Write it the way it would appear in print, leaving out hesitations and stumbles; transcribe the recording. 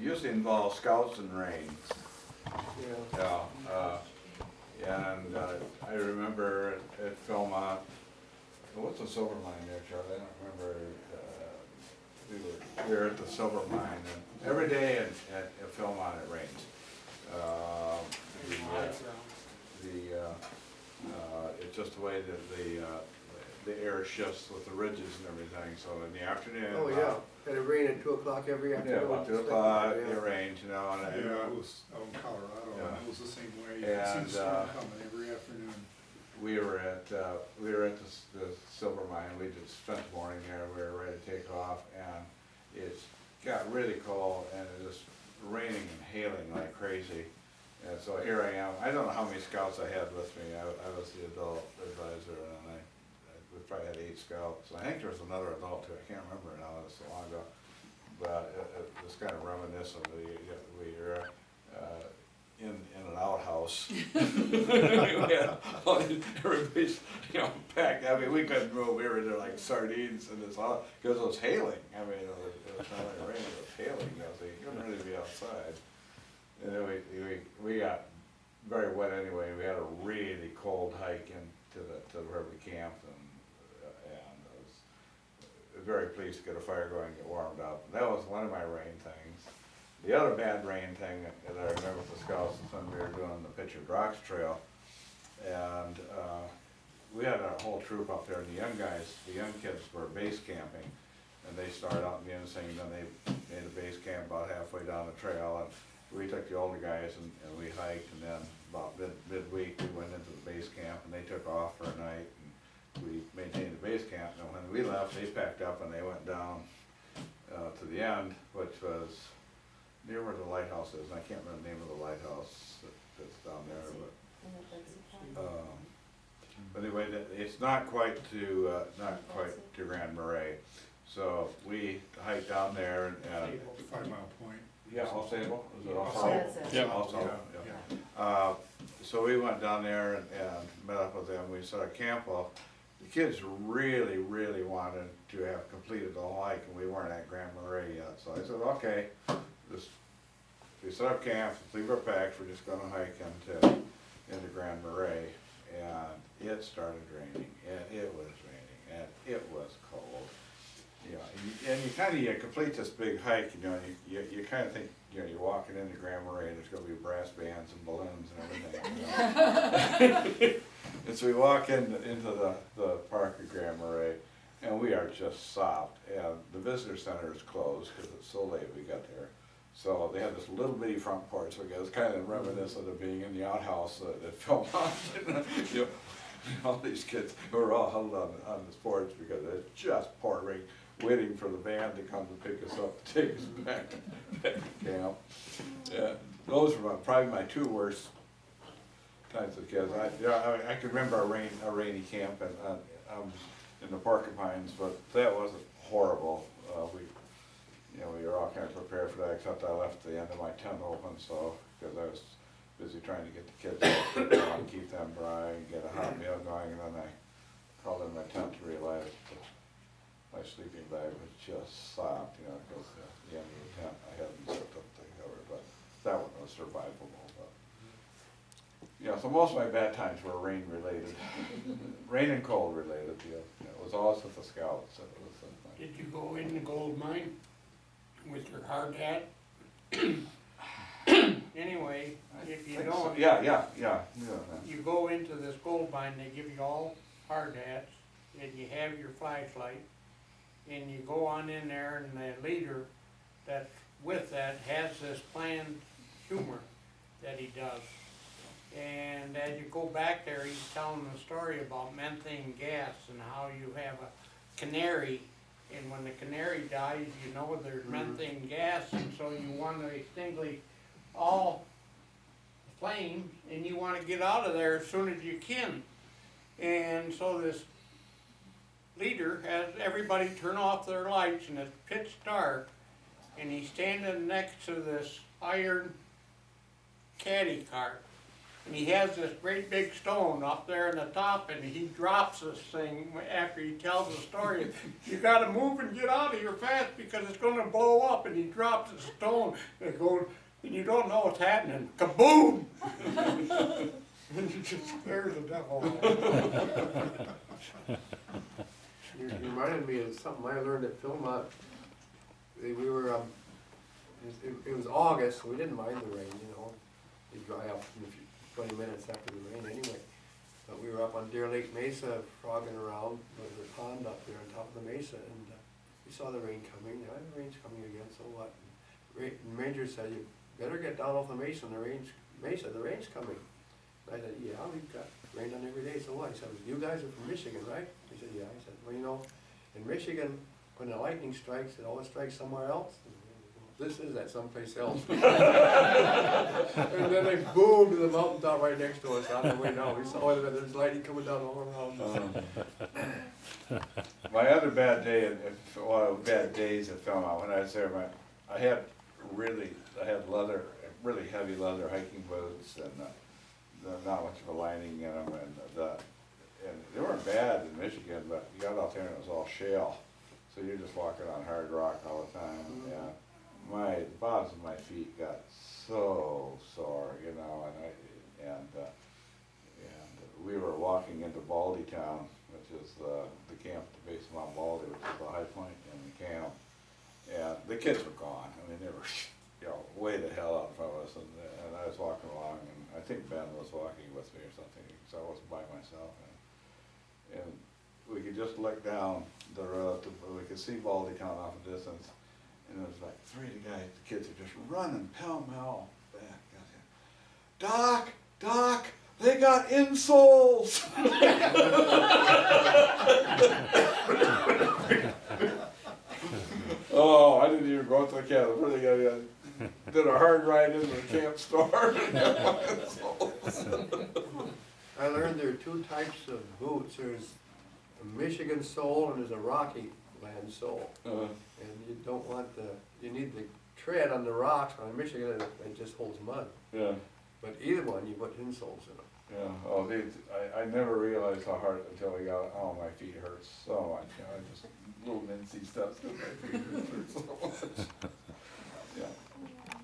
usually involves scouts and rain. Yeah. Yeah, and I remember at Philmont, what's the silver mine there, Charlie? I don't remember. We were at the silver mine, and every day at Philmont it rains. It's just the way that the air shifts with the ridges and everything. So in the afternoon. Oh, yeah, and it rained at 2 o'clock every afternoon. Yeah, about 2 o'clock, it rained, you know. And Yeah, it was out in Colorado, and it was the same way. You could see And, the storm coming every afternoon. we were at the silver mine. We just spent the morning there. We were ready to take off, and it got really cold, and it was raining and hailing like crazy. And so here I am. I don't know how many scouts I had with me. I was the adult advisor, and we probably had 8 scouts. I think there was another adult too. I can't remember now. It was so long ago. But it was kind of reminiscent. We were in an outhouse. Everybody's, packed. I mean, we couldn't move. We were there like sardines in this house because it was hailing. I mean, it was not like rain, it was hailing. So you couldn't really be outside. And then we got very wet anyway. We had a really cold hike into to where we camped, and I was very pleased to get a fire going and get warmed up. And that was one of my rain things. The other bad rain thing that I remember with the scouts is when we were doing the Pictured Rocks Trail, and we had a whole troop up there, and the young kids were base camping, and they started out in the insane, and then they made a base camp about halfway down the trail, and we took the older guys and we hiked, and then about midweek we went into the base camp, and they took off for a night, and we maintained the base camp. And when we left, they packed up and they went down to the end, which was near where the lighthouse is, and I can't remember the name of the lighthouse that's down there, but anyway, it's not quite to Grand Marais. So we hiked down there and 5 Mile Point. yeah, All Sable. Is it All Yeah. Sable? That's it. Yeah, All Sable. Yeah. So we went down there and met up with them. We set a camp up. The kids really, really wanted to have completed the whole hike, and we weren't at Grand Marais yet. So I said, okay, we set up camp, leave our packs, we're just gonna hike into Grand Marais. And it started raining, and it was raining, and it was cold. And you complete this big hike, you kind of think, you're walking into Grand Marais, there's gonna be brass bands and balloons and everything. And so we walk into the park of Grand Marais, and we are just sopped, and the visitor center is closed because it's so late we got there. So they had this little bitty front porch, so it was kind of reminiscent of being in the outhouse at Philmont. All these kids who were all huddled on this porch because it's just pouring, waiting for the van to come to pick us up, to take us back to camp. Yeah, those were probably my 2 worst times with kids. I can remember a rainy camp in the Porcupines, but that wasn't horrible. We were all kind of prepared for that, except I left the end of my tent open, so because I was busy trying to get the kids out and keep them dry and get a hot meal going, and then I crawled in my tent to realize that my sleeping bag was just sopped, because at the end of the tent I hadn't zipped up the cover, but that one was survivable. But so most of my bad times were rain related, rain and cold related. It was always with the scouts. Did you go in the gold mine with your hard hat? Anyway, if you don't, Yeah. you go into this gold mine, they give you all hard hats, and you have your flashlight, and you go on in there, and the leader that's with that has this planned humor that he does. And as you go back there, he's telling a story about methane gas and how you have a canary, and when the canary dies, you know there's methane gas, and so you want to extinguish all flames, and you want to get out of there as soon as you can. And so this leader has everybody turn off their lights, and it's pitch dark, and he's standing next to this iron caddy cart, and he has this great big stone up there in the top, and he drops this thing after he tells the story. You gotta move and get out of here fast because it's gonna blow up, and he drops the stone, and it goes, and you don't know what's happening. Kaboom! And it just scares the devil out of you. You reminded me of something I learned at Philmont. We were, it was August, so we didn't mind the rain, you know. It'd dry up in a few, 20 minutes after the rain anyway. But we were up on Deer Lake Mesa frogging around, there's a pond up there on top of the mesa, and we saw the rain coming. Yeah, the rain's coming again, so what? And Ranger said, you better get down off the mesa, the rain's coming. I said, yeah, we've got rain on every day, so what? He said, you guys are from Michigan, right? I said, yeah. I said, well, you know, in Michigan, when the lightning strikes, it always strikes somewhere else. This is at someplace else. And then they boomed to the mountaintop right next to us on the way down. We saw it, there's lightning coming down all around us. My other bad day, bad days at Philmont, when I was there, I had really heavy leather hiking boots, and not much of a lining in them, and they weren't bad in Michigan, but you got out there and it was all shale, so you're just walking on hard rock all the time. Mm-hmm. Yeah, my bottoms of my feet got so sore, you know, and we were walking into Baldy Town, which is the camp at the base of Mount Baldy, which is the high point in the camp, and the kids were gone. I mean, they were, you know, way the hell out in front of us, and I was walking along, and I think Ben was walking with me or something, so I wasn't by myself, and we could just look down the road, we could see Baldy Town off in the distance, and it was like three of the kids are just running pell-mell back. Doc, they got insoles! Oh, I didn't even go to the camp. Did a hard ride into the camp store. I learned there are two types of boots. There's a Michigan sole and there's a Rocky Land sole. And you don't want you need the tread on the rocks. On Michigan, it just holds mud. Yeah. But either one, you put insoles in them. Yeah. Oh, I never realized how hard until we got. Oh, my feet hurt so much. You know, just little mincy stuff. My feet hurt so much. Yeah.